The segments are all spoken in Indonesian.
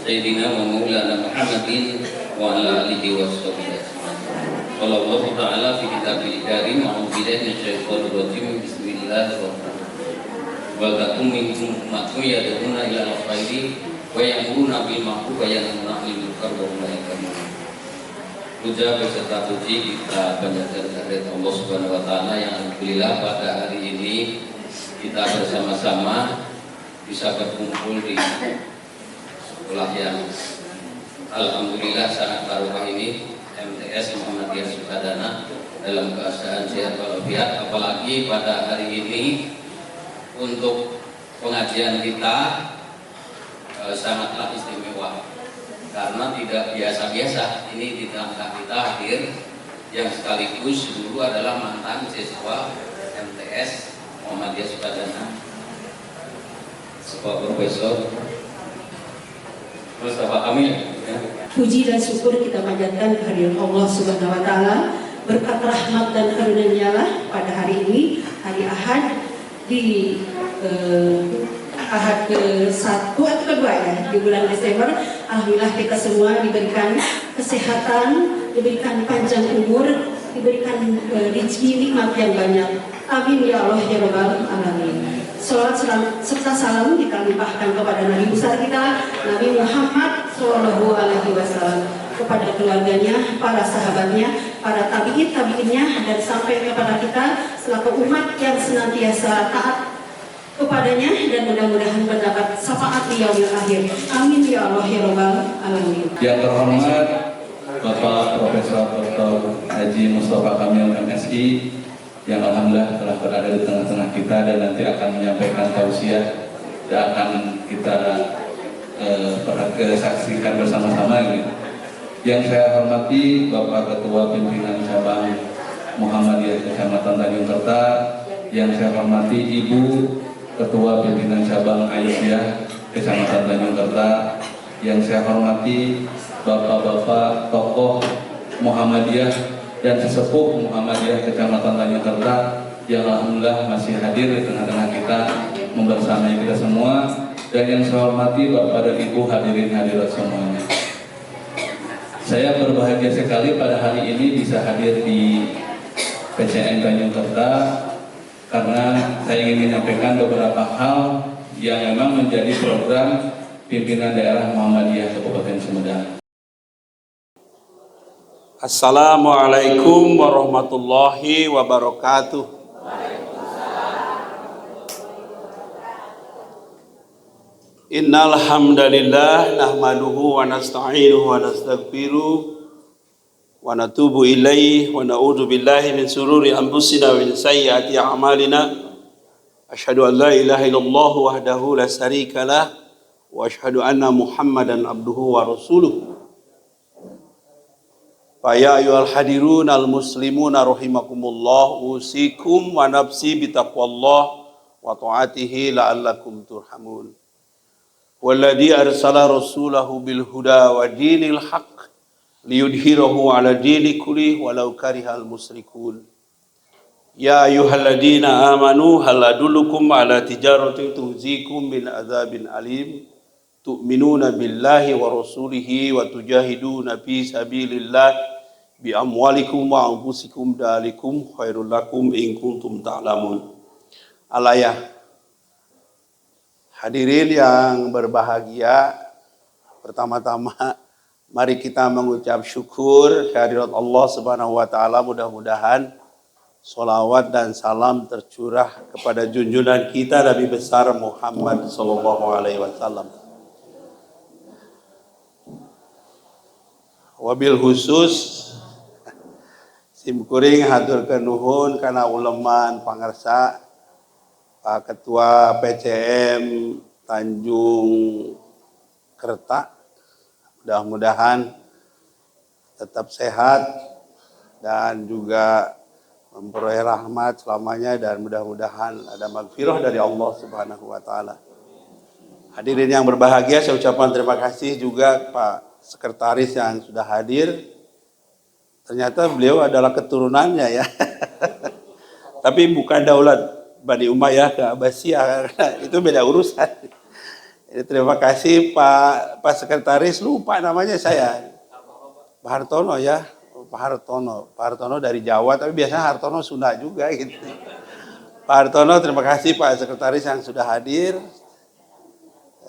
Sayyidina wa maulana Muhammadin wa ala alihi wa sahbihi ajma'in. Wallahu ta'ala fi kitabil karim a'udzu billahi minasyaitonir rajim. Bismillahirrahmanirrahim. Wa takum minkum ummatun yad'una ila al-khairi wa ya'muruna bil ma'ruf wa yanhauna 'anil munkar wa ulaika minhum. Puja beserta puji kita panjatkan kehadirat Allah Subhanahu wa taala yang alhamdulillah pada hari ini kita bersama-sama bisa berkumpul di sekolah yang alhamdulillah sangat barokah ini, MTS Muhammadiyah Sukadana, dalam keadaan sehat walafiat. Apalagi pada hari ini untuk pengajian kita sangatlah istimewa karena tidak biasa-biasa. Ini di tengah kita hadir yang sekaligus dulu adalah mantan siswa MTS Muhammadiyah Sukadana, sebuah profesor Mustafa Kamil. Puji dan syukur kita panjatkan kehadiran Allah Subhanahu wa taala. Berkat rahmat dan karunia-Nya lah pada hari ini, hari Ahad, di Ahad ke-1 atau ke-2 ya, di bulan Desember. Alhamdulillah kita semua diberikan kesehatan, diberikan panjang umur, diberikan rezeki nikmat yang banyak. Amin ya Allah ya Rabbal alamin. Salat serta salam kita limpahkan kepada Nabi besar kita, Nabi Muhammad SAW, kepada keluarganya, para sahabatnya, para tabi'innya, dan sampai kepada kita selaku umat yang senantiasa taat kepadanya dan mudah-mudahan mendapat syafaat di yaumil akhir. Amin ya Allah ya Rabbal alamin. Yang terhormat Bapak Profesor Dr. Haji Mustafa Kamil MSI yang alhamdulillah telah berada di tengah-tengah kita dan nanti akan menyampaikan tausiah dan akan kita saksikan bersama-sama gitu. Yang saya hormati Bapak Ketua Pimpinan Cabang Muhammadiyah Kecamatan Tanjung Kerta, yang saya hormati Ibu Ketua Pimpinan Cabang Aisyah Kecamatan Tanjung Kerta, yang saya hormati Bapak-bapak tokoh Muhammadiyah dan sesepuh Muhammadiyah Kecamatan Tanjung Kerta yang alhamdulillah masih hadir di tengah-tengah kita, membersamai kita semua, dan yang saya hormati Bapak dan Ibu hadirin hadirat semuanya. Saya berbahagia sekali pada hari ini bisa hadir di PCN Tanjung Kerta karena saya ingin menyampaikan beberapa hal yang memang menjadi program pimpinan daerah Muhammadiyah Kabupaten Sumedang. Assalamualaikum warahmatullahi wabarakatuh. Innal hamdalillah nahmaduhu wa nasta'inuhu wa nastaghfiruh wa natubu ilaihi wa na'udzu billahi min sururi anfusina wa min sayyiati a'malina. Asyhadu an la ilaha illallah wahdahu la syarika lah wa asyhadu anna Muhammadan abduhu wa rasuluh. Ya ayyuhal hadirun al muslimuna rahimakumullah, usikum wa nafsi bitaqwallah wa ta'atihi la'allakum turhamun. Walladzi arsala rasulahu bil huda wa dinil haqq liyudhhirahu 'ala dini kulli walau karihal musyrikun. Ya ayyuhalladzina amanu hal adullukum 'ala tijaratin tuzikum min adzabin alim tu'minuna billahi wa rasulihi wa tujahiduna fi sabilillah bi amwalikum wa anfusikum dalikum khairul lakum in kuntum ta'lamun. Al-ayah. Hadirin yang berbahagia, pertama-tama mari kita mengucap syukur kehadirat Allah Subhanahu wa taala. Mudah-mudahan sholawat dan salam tercurah kepada junjungan kita Nabi besar Muhammad sallallahu alaihi wasallam. Wabil khusus simkuring haturkeun nuhun kana uleman pangarsa Pak Ketua PCM Tanjung Kerta. Mudah-mudahan tetap sehat dan juga memperoleh rahmat selamanya, dan mudah-mudahan ada magfirah dari Allah Subhanahu wa taala. Hadirin yang berbahagia, saya ucapkan terima kasih juga Pak Sekretaris yang sudah hadir. Ternyata beliau adalah keturunannya ya. Tapi bukan daulat Bani Umayyah ke Abbasiyah, itu beda urusan. Terima kasih Pak Sekretaris, lupa namanya saya. Pak Hartono ya. Pak Hartono dari Jawa, tapi biasanya Hartono Sunda juga gitu. Pak Hartono, terima kasih Pak Sekretaris yang sudah hadir.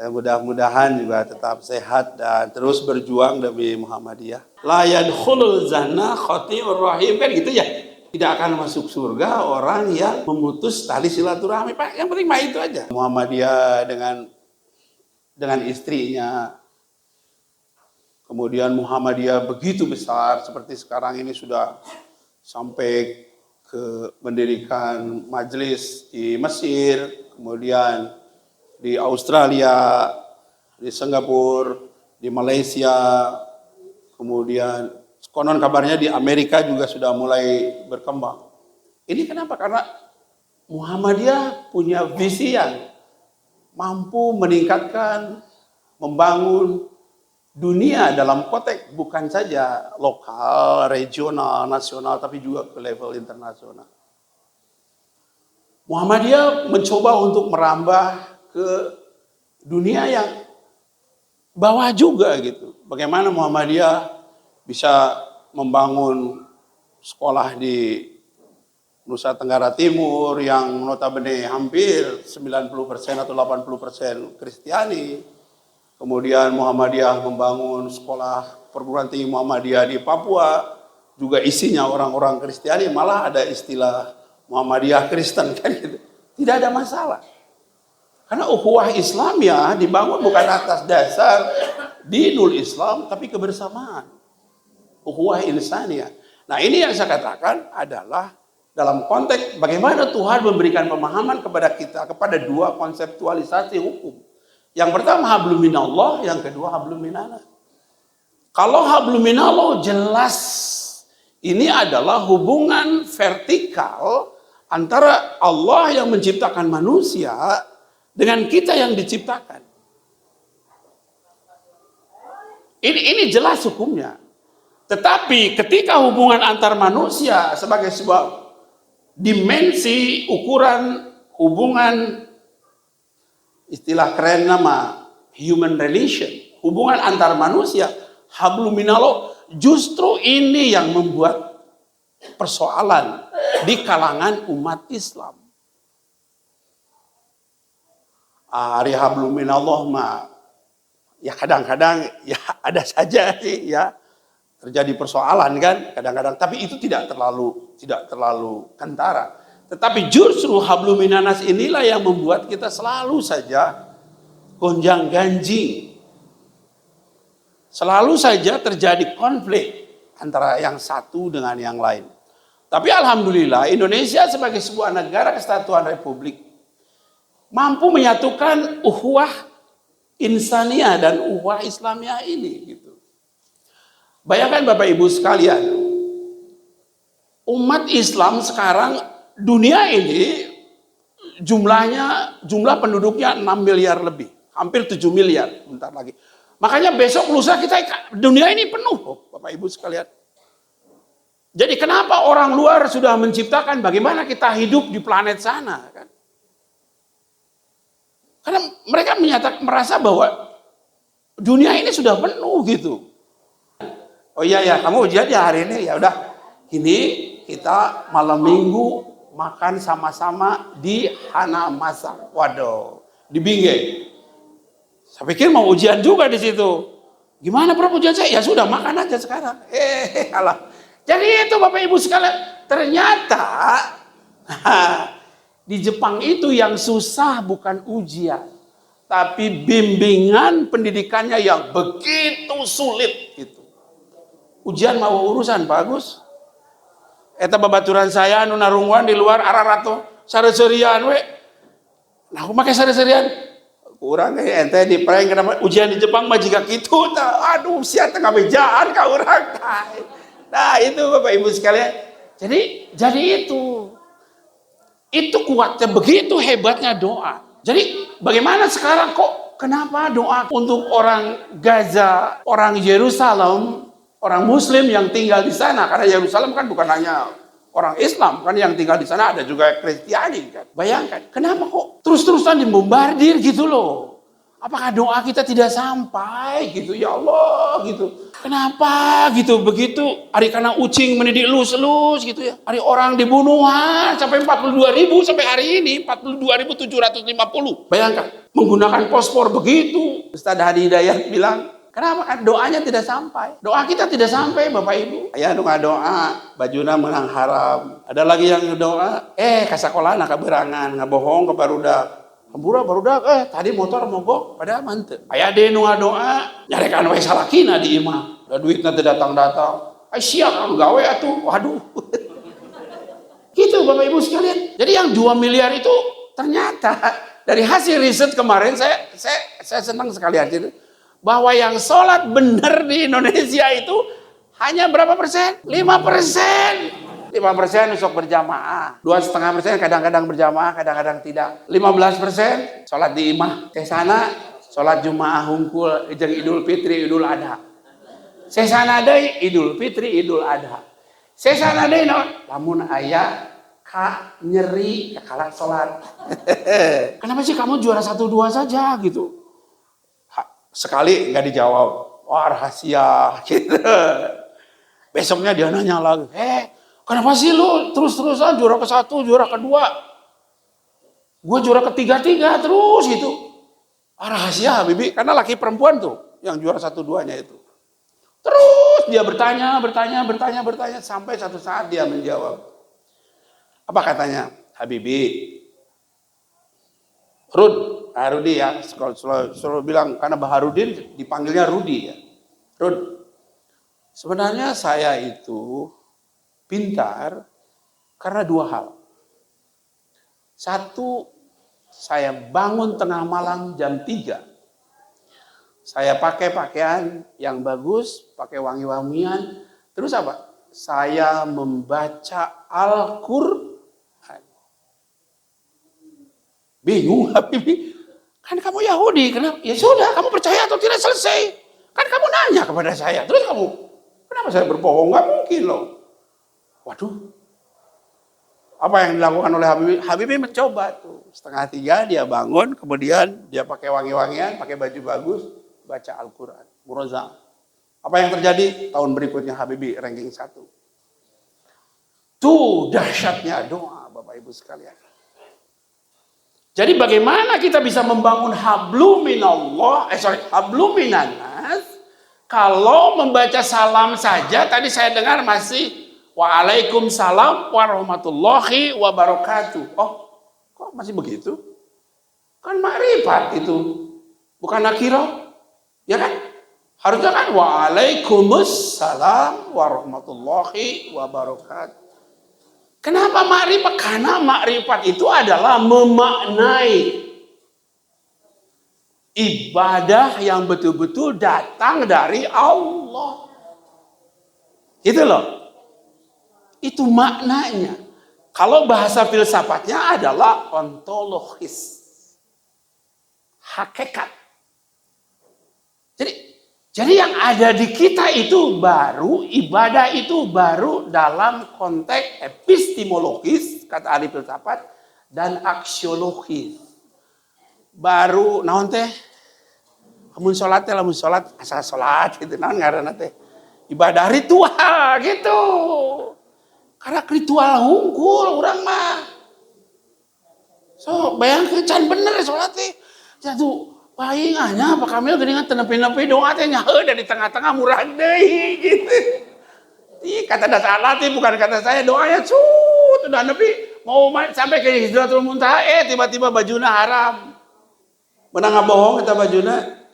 Mudah-mudahan juga tetap sehat dan terus berjuang demi Muhammadiyah. La yadkhulul jannah khati'ur rahim, kan gitu ya. Tidak akan masuk surga orang yang memutus tali silaturahmi, Pak. Yang penting mah itu aja. Muhammadiyah dengan istrinya. Kemudian Muhammadiyah begitu besar seperti sekarang ini sudah sampai ke mendirikan majelis di Mesir, kemudian di Australia, di Singapura, di Malaysia, kemudian konon kabarnya di Amerika juga sudah mulai berkembang. Ini kenapa? Karena Muhammadiyah punya visi yang mampu meningkatkan, membangun dunia dalam konteks bukan saja lokal, regional, nasional, tapi juga ke level internasional. Muhammadiyah mencoba untuk merambah ke dunia yang bawah juga gitu. Bagaimana Muhammadiyah bisa membangun sekolah di Nusa Tenggara Timur yang notabene hampir 90% atau 80% Kristiani. Kemudian Muhammadiyah membangun sekolah perguruan tinggi Muhammadiyah di Papua, juga isinya orang-orang Kristiani, malah ada istilah Muhammadiyah Kristen kan gitu. Tidak ada masalah. Karena ukhuwah Islamiyah dibangun bukan atas dasar dinul Islam, tapi kebersamaan. Ukhuwah insaniyah. Nah ini yang saya katakan adalah dalam konteks bagaimana Tuhan memberikan pemahaman kepada kita, kepada dua konseptualisasi hukum. Yang pertama hablum minallah, yang kedua hablum minanas. Kalau hablum minallah jelas ini adalah hubungan vertikal antara Allah yang menciptakan manusia dengan kita yang diciptakan. Ini jelas hukumnya. Tetapi ketika hubungan antar manusia sebagai sebuah dimensi ukuran hubungan, istilah keren nama human relation, hubungan antar manusia, hablum minallah, justru ini yang membuat persoalan di kalangan umat Islam. Hari hablum minallah mah ya kadang-kadang ya ada saja sih ya terjadi persoalan kan kadang-kadang, tapi itu tidak terlalu kentara. Tetapi justru hablum minanas inilah yang membuat kita selalu saja gonjang ganjing. Selalu saja terjadi konflik antara yang satu dengan yang lain. Tapi alhamdulillah Indonesia sebagai sebuah negara kesatuan republik mampu menyatukan ukhuwah insaniyah dan ukhuwah Islamiyah ini gitu. Bayangkan Bapak Ibu sekalian, umat Islam sekarang dunia ini jumlah penduduknya 6 miliar lebih, hampir 7 miliar bentar lagi. Makanya besok lusa kita dunia ini penuh Bapak Ibu sekalian. Jadi kenapa orang luar sudah menciptakan bagaimana kita hidup di planet sana kan? Karena mereka merasa bahwa dunia ini sudah penuh gitu. Oh iya ya, kamu ujian ya hari ini, ya udah. Ini kita malam minggu makan sama-sama di Hana Masak. Waduh, di Bingge. Saya pikir mau ujian juga di situ. Gimana Prof ujian saya? Ya sudah makan aja sekarang. Alah. Jadi itu Bapak Ibu sekalian, ternyata di Jepang itu yang susah bukan ujian, tapi bimbingan pendidikannya yang begitu sulit gitu. Ujian mau urusan bagus. Eta babaturan saya anu narungwan di luar Ararato sare-serian we. Nah, aku make sare-serian. Kurang ente di prank kenapa ujian di Jepang mah jika kitu tah. Aduh, sia teh ngabejaan ka urang tah. Nah, itu Bapak Ibu sekalian. Jadi itu kuatnya, begitu hebatnya doa. Jadi bagaimana sekarang kok kenapa doa untuk orang Gaza, orang Yerusalem, orang Muslim yang tinggal di sana? Karena Yerusalem kan bukan hanya orang Islam, kan yang tinggal di sana ada juga Kristiani kan. Bayangkan, kenapa kok terus-terusan dibombardir gitu loh? Apakah doa kita tidak sampai gitu, ya Allah gitu. Kenapa gitu, begitu hari karena ucing mendidik lus-lus gitu ya. Hari orang dibunuhan sampai 42.000 sampai hari ini 42.750. Bayangkan, menggunakan fosfor begitu. Ustaz Hadi Hidayat bilang, kenapa kan doanya tidak sampai? Doa kita tidak sampai Bapak Ibu. Ya doa, bajuna menang haram. Ada lagi yang doa, kasakola nak keberangan, ngabohong ke barudak. Hembura barudak, tadi motor mogok pada mantep. Aya deh doa, nyarekan wae salakina di imah. Da duitna teu datang-datang. Siap kang gawe atuh. Waduh. Gitu Bapak Ibu sekalian. Jadi yang 2 miliar itu ternyata dari hasil riset kemarin saya senang sekali hasil bahwa yang sholat benar di Indonesia itu hanya berapa persen? 5%. 5% usuk berjamaah, 2,5% kadang-kadang berjamaah, kadang-kadang tidak. 15% sholat di imah, kesana sholat Jumaah hungkul, jeung Idul Fitri, Idul Adha. Sesana deui Idul Fitri, Idul Adha. Sesana deui lamun aya ka nyeri kalah sholat. Kenapa sih kamu juara 1-2 saja gitu? Sekali nggak dijawab, wah rahasia gitu. Besoknya dia nanya lagi, kenapa sih lu terus-terusan juara ke-1, juara ke-2? Gue juara ke-3 terus gitu. Rahasia Habibi, karena laki perempuan tuh yang juara 1-2-nya itu. Terus dia bertanya sampai satu saat dia menjawab. Apa katanya? Habibi, Rudi ya, selalu bilang karena Baharudin dipanggilnya Rudi ya. Rud, sebenarnya saya itu pintar karena 2 hal. 1, saya bangun tengah malam jam 3. Saya pakai pakaian yang bagus, pakai wangi-wangian. Terus apa? Saya membaca Al-Qur'an. Bingung Habibi. Kan kamu Yahudi, kenapa? Ya sudah, kamu percaya atau tidak selesai. Kan kamu nanya kepada saya. Terus kamu, kenapa saya berbohong? Nggak mungkin loh. Waduh, apa yang dilakukan oleh Habibi? Habibi mencoba tuh, 2:30 dia bangun, kemudian dia pakai wangi-wangian, pakai baju bagus, baca Al-Quran, Muroza. Apa yang terjadi? Tahun berikutnya Habibi ranking 1. Tuh dahsyatnya doa Bapak Ibu sekalian. Jadi bagaimana kita bisa membangun hablum minanas, kalau membaca salam saja, tadi saya dengar masih Waalaikumsalam warahmatullahi wabarakatuh. Oh, kok masih begitu? Kan makrifat itu, bukan nakirah, ya kan? Harusnya kan Waalaikumsalam warahmatullahi wabarakatuh. Kenapa makrifat? Karena makrifat itu adalah memaknai ibadah yang betul-betul datang dari Allah. Itu loh. Itu maknanya. Kalau bahasa filsafatnya adalah ontologis. Hakikat. Jadi yang ada di kita itu baru, ibadah itu baru dalam konteks epistemologis, kata ahli filsafat, dan aksiologis. Baru, naon teh? Lamun sholat asal sholat gitu, naon ngaranna teh? Ibadah ritual gitu. Karena ritual hungkul orang mah. So, bayangkan can bener sholat teh. Jatuh paingahnya Pak Kamil geuningan teu nepi-nepi doa teh nyaho dari tengah-tengah murah deui gitu. Kata dasar latih bukan kata saya, doanya udah nepi mau sampai ke Sidratul Muntaha tiba-tiba bajuna haram. Menang bohong eta bajuna.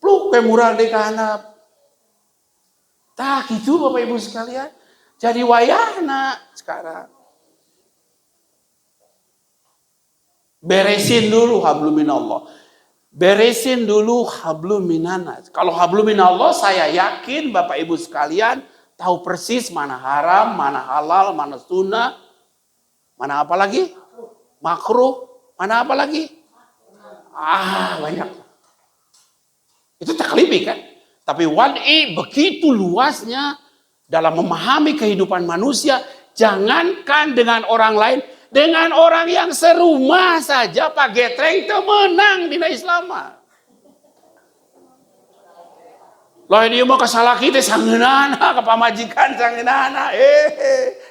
Pluk pe murah deui ka handap. Tah gitu Bapak Ibu sekalian. Jadi wayahna sekarang. Beresin dulu hablum minallah. Beresin dulu hablum minanas. Kalau hablum minallah saya yakin Bapak Ibu sekalian tahu persis mana haram, mana halal, mana sunnah. Mana apa lagi? Makruh. Mana apa lagi? Banyak. Itu taklibi kan? Tapi wad'i begitu luasnya dalam memahami kehidupan manusia, jangankan dengan orang lain, dengan orang yang serumah saja Pak Getreng itu menang di Islam. Loh ini mau kesalaki teh sangeunana, ke pamajikan sangeunana.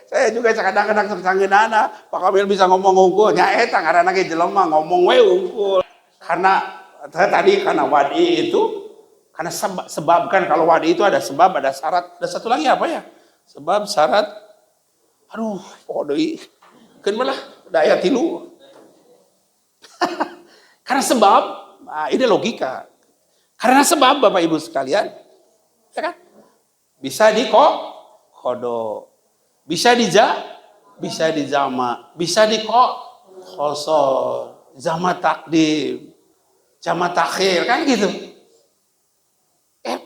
Saya juga kadang-kadang sangeunana. Pak Kamil bisa ngomong unggul, nya eta ngaranna ge jelema ngomong we unggul. Karena tadi karena wadi itu karena sebab kan kalau wadi itu ada sebab, ada syarat, ada satu lagi apa ya? Sebab, syarat. Aduh, pokok deui. Keun malah daya tilu. Karena sebab, nah ini logika. Karena sebab Bapak Ibu sekalian, ya kan? Bisa kodo, bisa dijama, bisa khosor, jama takdim, jama takhir, kan gitu.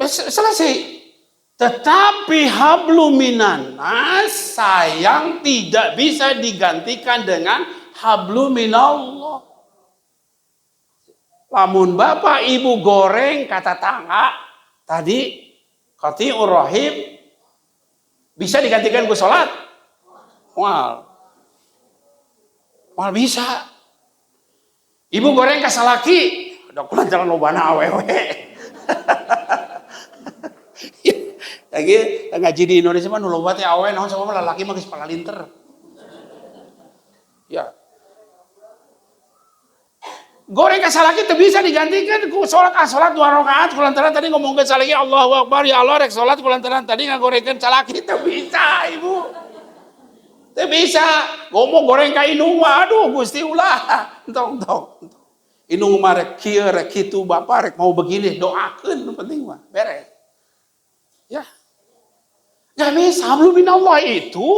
Selesai. Tetapi hablum minan nas sayang tidak bisa digantikan dengan hablum minallah. Lamun bapak ibu goreng kata tangga tadi qati'ur rahim bisa digantikan ku salat? Moal bisa. Ibu goreng ka salaki, da kulan jalan lobana awewe. Lagi ngaji di Indonesia mah nu loba teh awewe naon sama lalaki mah geus pangalinter. Ya. Goreng ka salaki teu bisa digantikan ku salat dua rakaat kulantaran tadi ngomongkeun salaki Allahu Akbar ya Allah rek salat kulantaran tadi ngagorengkeun salaki teu bisa Ibu. Teu bisa. Ngomong goreng ka indung mah aduh Gusti ulah. Entong. Indung mah rek kieu rek kitu Bapak rek mau begini doakeun nu penting mah beres. Ya. Gak bisa, hablum minallah itu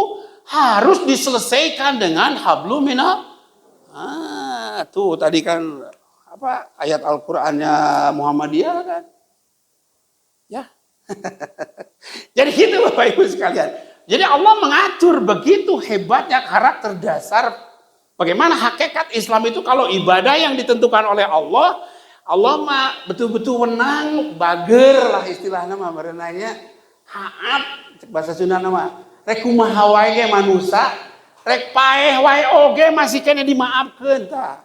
harus diselesaikan dengan hablum minallah. Tuh tadi kan apa ayat Al-Qur'annya Muhammadiyah kan. Ya. Jadi gitu Bapak Ibu sekalian. Jadi Allah mengatur begitu hebatnya karakter dasar bagaimana hakikat Islam itu kalau ibadah yang ditentukan oleh Allah mah betul-betul menang, bager lah istilahnya mah berenanya. Haat bahasa Sunda nama rek kumaha wae ge manusia rek paeh wae oge masih kena dimaafkeun tah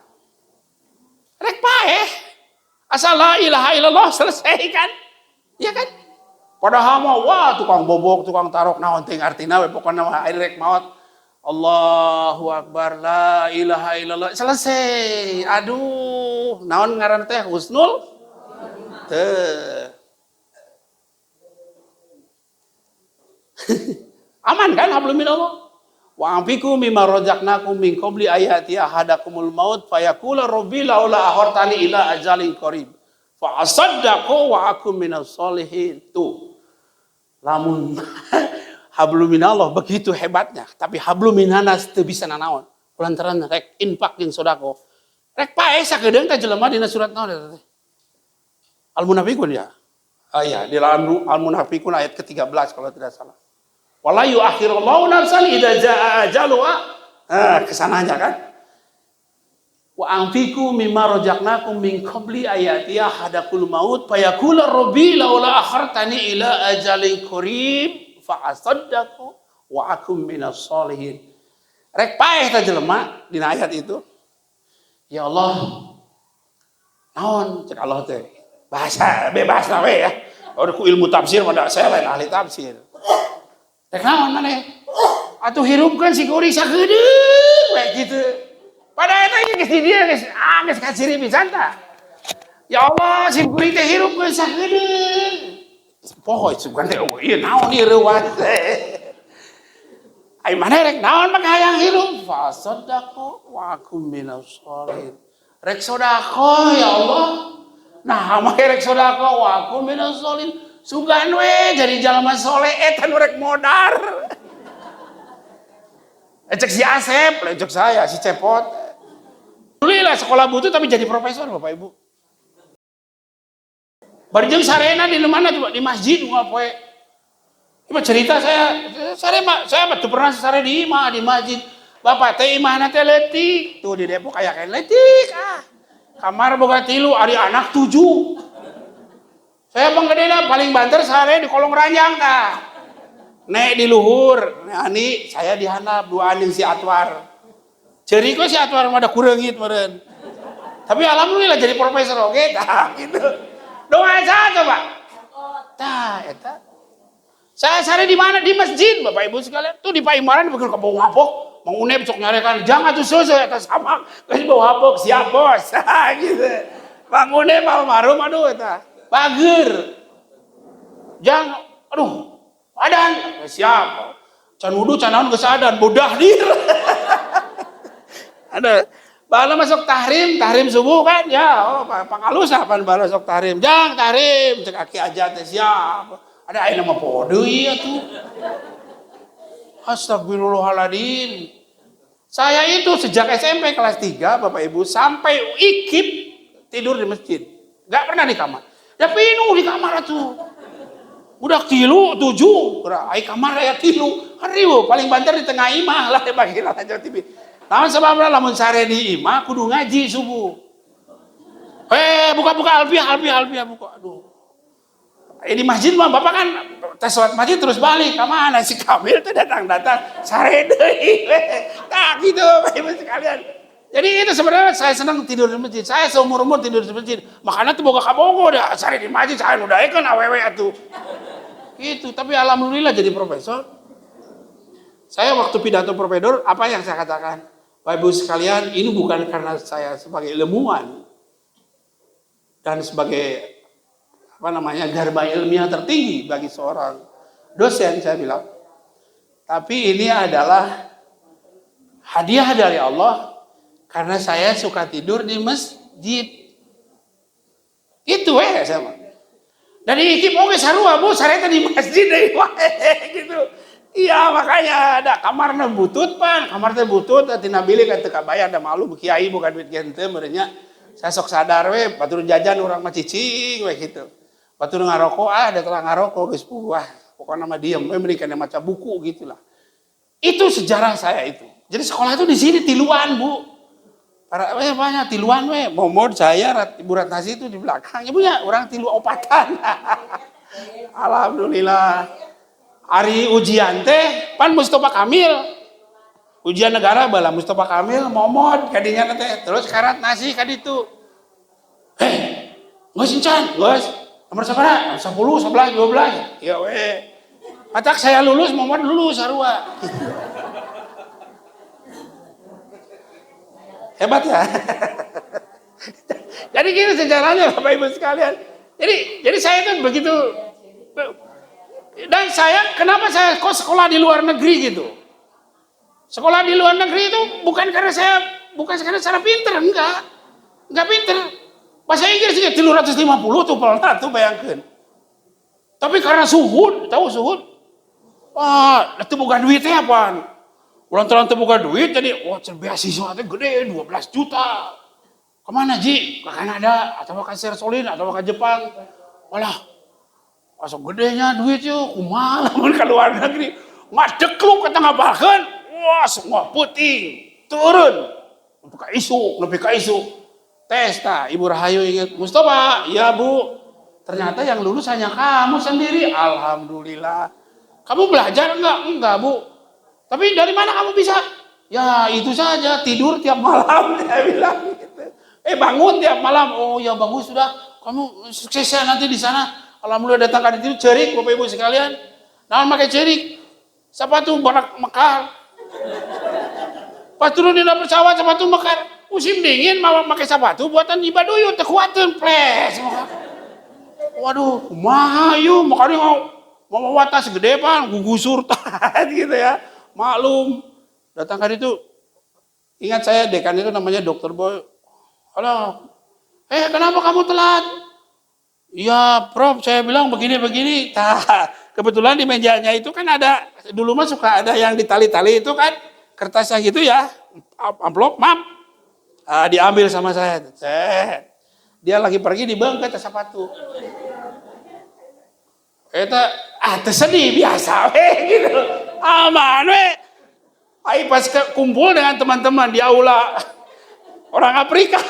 rek paeh asal la ilaha illallah selesai kan ya kan padahal mah wah tukang bobok tukang tarok naon teh artina we pokona mah rek maot Allahu Akbar la ilaha illallah selesai aduh naon ngaran teh husnul teh aman kan hablum minallah wa anfiqu mimma razaqnakum min qabli ayati ahadakumul maut fayaqula rabbi laula akhartani ila ajalin qarib fa asaddaqu wa akum minas solihin. Tuh lamun hablum minallah begitu hebatnya tapi hablum minanas teu bisa nanaon lantaran rek infak jeung sedekah rek pae sakedeung teh jelema dina surat naon eta teh Al-Munafiqun ya iya di Al-Munafiqun ayat ke-13 kalau tidak salah. Wala yu'akhirullahu nafsan idza jaa ajaluha. Kesananya kan. Wa anfiqu mimma razaqnakum min qabli ayati ahadakul maut fayaqulu rabbi laula akhartani ila ajalin qarib fa asaddaqu wa akum minas solihin. Rek paeh ta jelema dina ayat itu. Ya Allah. Naon cek Allah teh. Bahasa bebas we ya. Ora ku ilmu tafsir mah saya lain ahli tafsir. Rek naon maneh? Atuh hirupkeun si kuring sakedeung we kitu. Pada eta geus di dieu geus kaciri pisan tah. Ya Allah si kuring teh hirupkeun sakedeung. Poho sugan teh ieu naon ieu reuwas. Ai maneh rek naon mah hayang hirup? Fa sadaqu wa akum minas sholihin. Rek sedekah ya Allah. Nah mah rek sedekah wa akum minas sholihin. Sugan we jadi jalma soleh eta nu rek modar. Cek si Asep, cek saya si Cepot. Alhamdulillah sekolah butuh tapi jadi profesor Bapak Ibu. Barjeng sarena di mana coba di masjid ngapoe. Coba cerita saya betul pernah sare di imah di masjid. Bapak teh imahna teh leutik. Tuh di Depok aya kayak leutik Kamar boga 3 ari anak 7. Saya penggedena paling banter sare di kolong ranjang tah. Nek di luhur, ani saya di handap duaan jeung si Atwar. Ceuri kok si Atwar mah da kureungit meureun. Tapi alhamdulillah jadi profesor oge tah gitu. Doa aja coba. Tah, eta. Saya sare di mana? Di masjid, Bapak Ibu sekalian. Tuh di Paimaran begitu bawa hapok. Mang Unep sok nyarekan, jangan tuh susu eta sama. Geus bawa hapok siap bos. Gitu. Mang Unep almarhum aduh eta. Bager. Jangan aduh. Adan siap. Can wudu can naon geus adan bodah dir. Ada bala masuk tahrim subuh kan ya, oh pangalus apaan bala masuk tahrim. Jang tahrim cek aki aja teh siap. Ada aya nama podeuy atuh. Astagfirullahaladzim. Saya itu sejak SMP kelas 3 Bapak Ibu sampai ikip tidur di masjid. Enggak pernah di kamar. Ya pinuh di kamar atuh. Udah 7, ai kamar aya 3. Hariu paling banter di tengah imah lah bagi lanjut TV. Lamun sababna lamun sare di imah kudu ngaji subuh. Buka alfiah buka. Aduh. Di masjid mah Bapak kan tes sholat masjid terus balik ke mana si Kamil tuh datang sare deui. Nah gitu Bapak Ibu sekalian. Jadi itu sebenarnya saya senang tidur di masjid. Saya seumur-umur tidur di masjid. Makanya tuh boga kabogo dah sare di masjid saya udah kan awewe atuh. Gitu, tapi alhamdulillah jadi profesor. Saya waktu pidato profesor apa yang saya katakan? Bapak Ibu sekalian, ini bukan karena saya sebagai ilmuwan dan sebagai garba ilmiah tertinggi bagi seorang dosen, saya bilang. Tapi ini adalah hadiah dari Allah karena saya suka tidur di masjid. Itu sama. Dan ikip oge sarua Bu, sareta di masjid deui gitu. Iya, makanya ada kamarna butut pan, kamar teh butut tina bilik teu kabayar da malu kiai bukan duit gente merenya. Saya sok sadar we batur jajan urang mah cicing we gitu. Batur ngarokok ada telah ngarokok geus puas. Pokoknya mah diem we mending kana maca buku gitulah. Itu sejarah saya itu. Jadi sekolah itu di sini tiluan, Bu. Para banyak tiluan we. Momod saya Ibu Ratnasi itu di belakang. Ibunya orang tilu opatan. Alhamdulillah. Hari ujian teh pan Mustafa Kamil. Ujian negara bala Mustafa Kamil momod kadinya teh. Terus karat nasi kaditu. Geus encan, geus. Nomor sabaraha? 10, 11, 12. Ya we. Matak saya lulus, momod lulus sarua. Hebat ya. Jadi gini sejarahnya Bapak Ibu sekalian. Jadi saya itu begitu. Dan kenapa saya kok sekolah di luar negeri gitu? Sekolah di luar negeri itu bukan karena secara pinter, enggak pinter. Bahasa Inggris juga 350 tuh pelan tuh bayangkan. Tapi karena suhud, tahu suhud? Wah, itu bukan duit ya apaan? Ulang-ulang itu bukan duit, jadi beasiswa itu gede 12 juta. Kemana Ji? Ke Kanada, atau ke Sersolin, atau ke Jepang. Walah, masuk gedenya duit yuk, kumaha lamun ke luar negeri. Ngadekluk ke tengah bahkan, wah semua puting, turun. Lebih ke isu. Tes, Ibu Rahayu ingat, Mustafa, ya Bu. Ternyata yang lulus hanya kamu sendiri, alhamdulillah. Kamu belajar enggak? Enggak Bu. Tapi dari mana kamu bisa? Ya itu saja, tidur tiap malam, dia bilang gitu. Bangun tiap malam, oh ya bagus sudah. Kamu sukses ya nanti di sana. Alhamdulillah datang ke situ cerik Bapak Ibu sekalian. Nah pakai cerik. Sepatu barak mekar. Pas turun di dalam pesawat sepatu mekar. Musim dingin mau pakai sepatu buatan di Baduyut teu kuateun ples. Waduh, kumaha yeuh makanya mau watas gede pan gugusur gitu ya. Maklum. Datang ke situ. Ingat saya dekan itu namanya Dr. Boy. Halo. Kenapa kamu telat? Iya, Prof, saya bilang begini-begini. Kebetulan di mejanya itu kan ada, dulu mah suka ada yang ditali-tali itu kan, kertas yang gitu ya, amplop, map. Diambil sama saya. Dia lagi pergi di bangkai sepatu. Tersedih biasa, gitu. Aman, Ai pas kumpul dengan teman-teman di aula orang Afrika.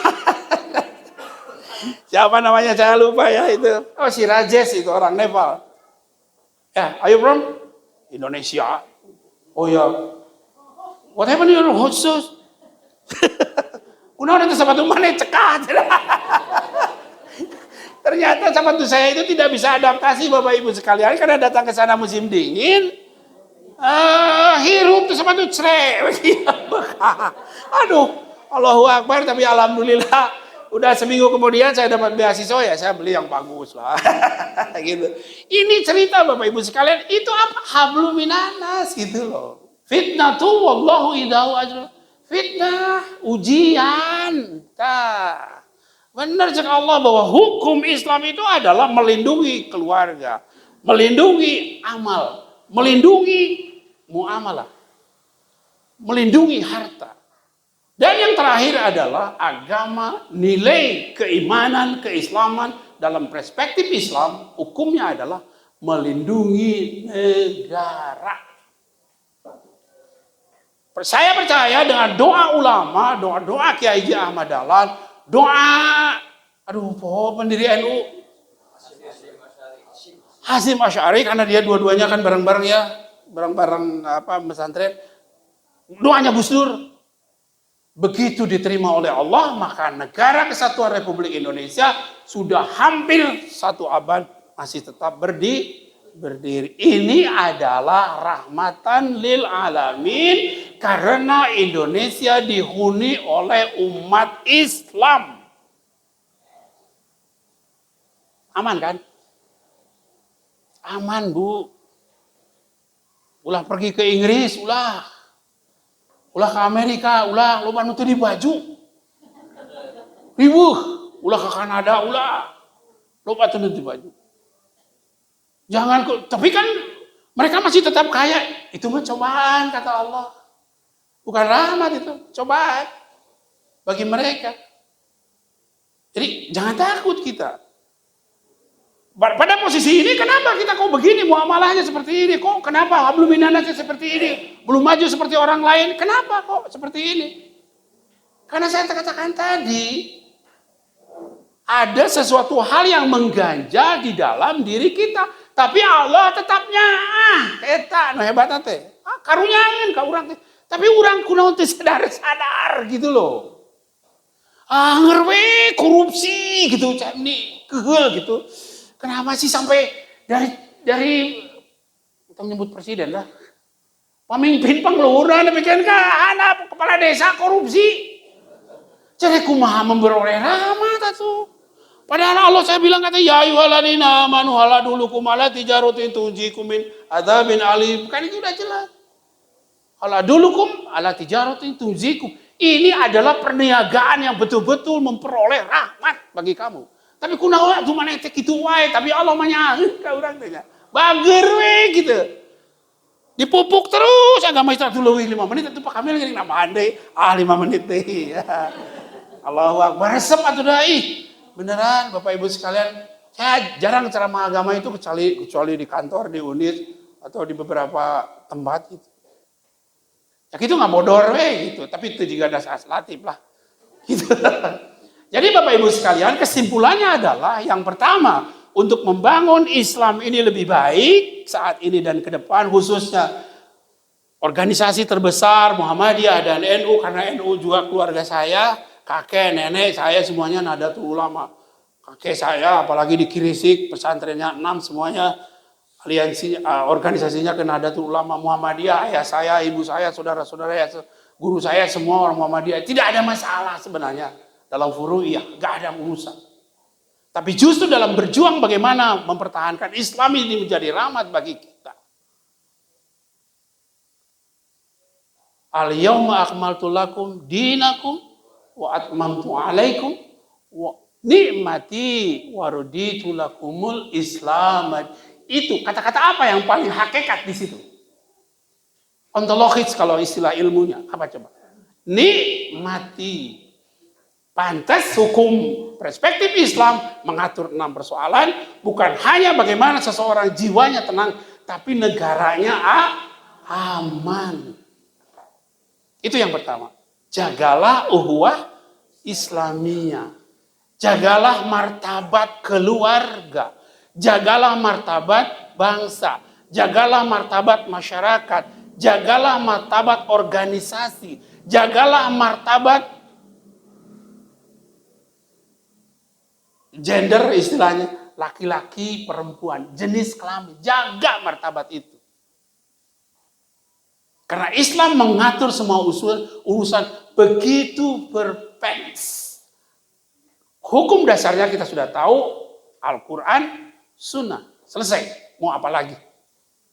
Siapa namanya saya lupa ya itu. Oh si Rajesh itu orang Nepal. Ya, are you from Indonesia? Oh ya. What happened to your horses? Kunaon eta sepatu maneh cekat. Ternyata sepatu saya itu tidak bisa adaptasi Bapak Ibu sekalian karena datang ke sana musim dingin. Hirup tuh sepatu cerewet. Aduh, Allahu Akbar. Tapi alhamdulillah udah seminggu kemudian saya dapat beasiswa ya, saya beli yang bagus lah. Gitu. Ini cerita Bapak Ibu sekalian, itu apa? Hablum minanas gitu loh. Fitnah tuh wallahu idahu ajrun. Fitnah, ujian. Benar cakap Allah bahwa hukum Islam itu adalah melindungi keluarga, melindungi amal, melindungi muamalah, melindungi harta. Dan yang terakhir adalah agama, nilai keimanan, keislaman dalam perspektif Islam, hukumnya adalah melindungi negara. Saya percaya dengan doa ulama, doa Kiai Haji Ahmad Dahlan, doa, pendiri NU, Hasyim Asy'ari, karena dia dua-duanya kan bareng-bareng ya, bareng-bareng pesantren. Doanya Gus Dur, begitu diterima oleh Allah, maka negara Kesatuan Republik Indonesia sudah hampir 1 abad masih tetap berdiri. Ini adalah rahmatan lil alamin karena Indonesia dihuni oleh umat Islam. Aman kan? Aman Bu. Ulah pergi ke Inggris, ulah ke Amerika, ulah loba nu teu di baju. Ribuh, ulah ke Kanada, ulah loba teu di baju. Jangan, tapi kan mereka masih tetap kaya. Itu mah cobaan kata Allah. Bukan rahmat itu, cobaan bagi mereka. Jadi jangan takut kita. Pada posisi ini kenapa kita kok begini muamalahnya seperti ini? Kok kenapa hablum minanasnya seperti ini? Belum maju seperti orang lain. Kenapa kok seperti ini? Karena saya katakan tadi, ada sesuatu hal yang mengganjal di dalam diri kita. Tapi Allah tetapnya, eta no hebat teh. Karunyaeun ka urang teh. Tapi urang kunaon teh sadar gitu loh. Ngerwe korupsi gitu, ini keheul gitu. Kenapa sih sampai dari kita menyebut presiden lah. Pemimpin pengeluaran demikian anak kepala desa korupsi. Jadi kumaha memperoleh rahmat atuh. Padahal Allah saya bilang kata ya ayyuhalladzina amanu haladulukum ala tijaratin tunjikum min adzabin alim. Kan itu udah jelas. Haladulukum ala tijaratin tunjikum. Ini adalah perniagaan yang betul-betul memperoleh rahmat bagi kamu. Tapi kunaon atuh maneh teh kitu wae, tapi Allah mah nyaheun ka urang teh nya. Bager we gitu. Dipupuk terus agama Islam tuh leuwih 5 menit atuh Pak Kamil geuning nambahan deui. 5 menit deui. Allahu Akbar resep atuh deui. Beneran Bapak Ibu sekalian, saya jarang ceramah agama itu kecuali di kantor, di unit atau di beberapa tempat gitu. Ya gitu nggak bodor gitu, tapi itu juga ada latif lah. Gitu. Jadi Bapak Ibu sekalian, kesimpulannya adalah yang pertama, untuk membangun Islam ini lebih baik saat ini dan ke depan, khususnya organisasi terbesar Muhammadiyah dan NU, karena NU juga keluarga saya. Kakek, nenek, saya semuanya Nahdlatul Ulama. Kakek saya, apalagi di Kirisik, pesantrennya 6 semuanya, organisasinya ke Nahdlatul Ulama Muhammadiyah. Ayah saya, ibu saya, saudara-saudara, guru saya, semua orang Muhammadiyah. Tidak ada masalah sebenarnya dalam furu'iyah, gak ada urusan. Tapi justru dalam berjuang bagaimana mempertahankan Islam ini menjadi rahmat bagi kita. Al-yawma akmaltu lakum dinakum wa atmamtu alaikum wa ni'mati wa raditu lakumul Islam. Itu kata-kata apa yang paling hakikat di situ? Ontologis kalau istilah ilmunya. Apa coba? Nikmati. Pantas hukum perspektif Islam mengatur 6 persoalan. Bukan hanya bagaimana seseorang jiwanya tenang, tapi negaranya aman. Itu yang pertama. Jagalah uhuwah Islamiyah. Jagalah martabat keluarga. Jagalah martabat bangsa. Jagalah martabat masyarakat. Jagalah martabat organisasi. Jagalah martabat Gender istilahnya laki-laki, perempuan, jenis kelamin, jaga martabat itu. Karena Islam mengatur semua urusan begitu perfect. Hukum dasarnya kita sudah tahu, Al-Quran, Sunnah, selesai. Mau apa lagi?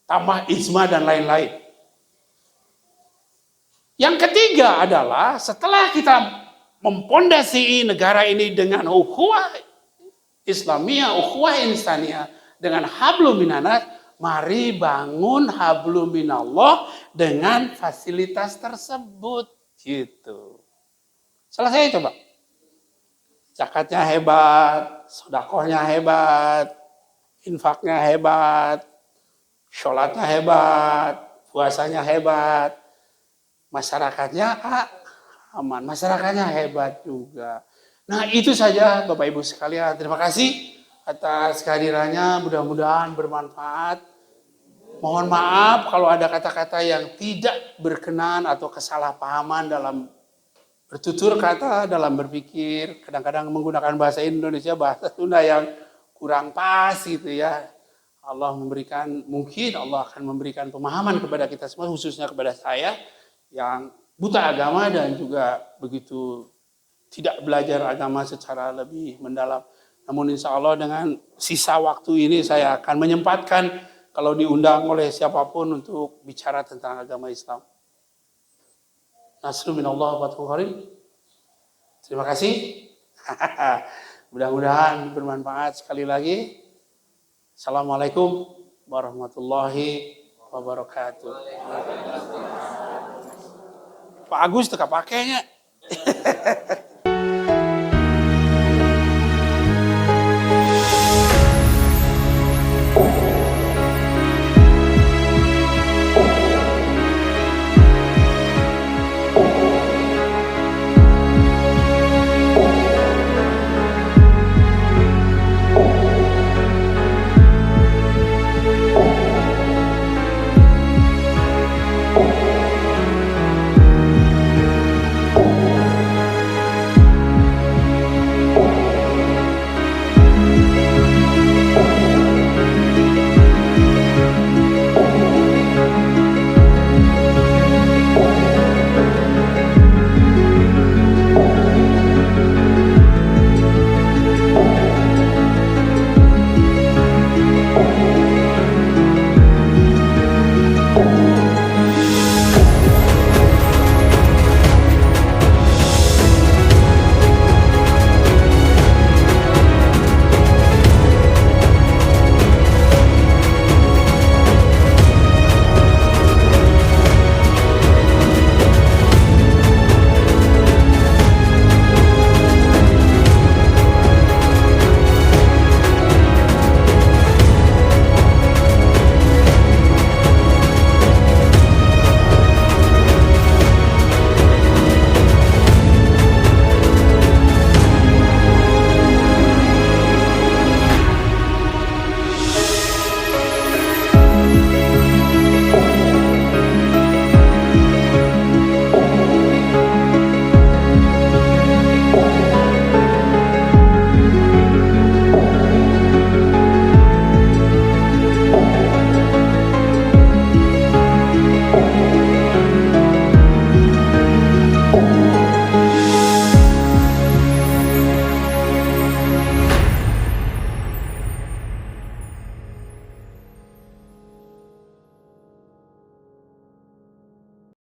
Tambah ijma dan lain-lain. Yang ketiga adalah setelah kita mempondasi negara ini dengan ukhuwah Islamiyah, ukhuwah insaniyah, dengan hablum minanas, mari bangun hablum minallah dengan fasilitas tersebut. Gitu. Selesai coba. Zakatnya hebat, sedekahnya hebat, infaknya hebat, sholatnya hebat, puasanya hebat, masyarakatnya aman, masyarakatnya hebat juga. Nah itu saja Bapak Ibu sekalian, terima kasih atas kehadirannya, mudah-mudahan bermanfaat. Mohon maaf kalau ada kata-kata yang tidak berkenan atau kesalahpahaman dalam bertutur kata, dalam berpikir, kadang-kadang menggunakan bahasa Indonesia, bahasa Sunda yang kurang pas gitu ya. Mungkin Allah akan memberikan pemahaman kepada kita semua, khususnya kepada saya yang buta agama dan juga begitu tidak belajar agama secara lebih mendalam. Namun insya Allah dengan sisa waktu ini saya akan menyempatkan kalau diundang oleh siapapun untuk bicara tentang agama Islam. Nasrul minallah wa fathul qarib. Terima kasih. Mudah-mudahan bermanfaat sekali lagi. Assalamualaikum warahmatullahi wabarakatuh. Pak Agus teka pakainya.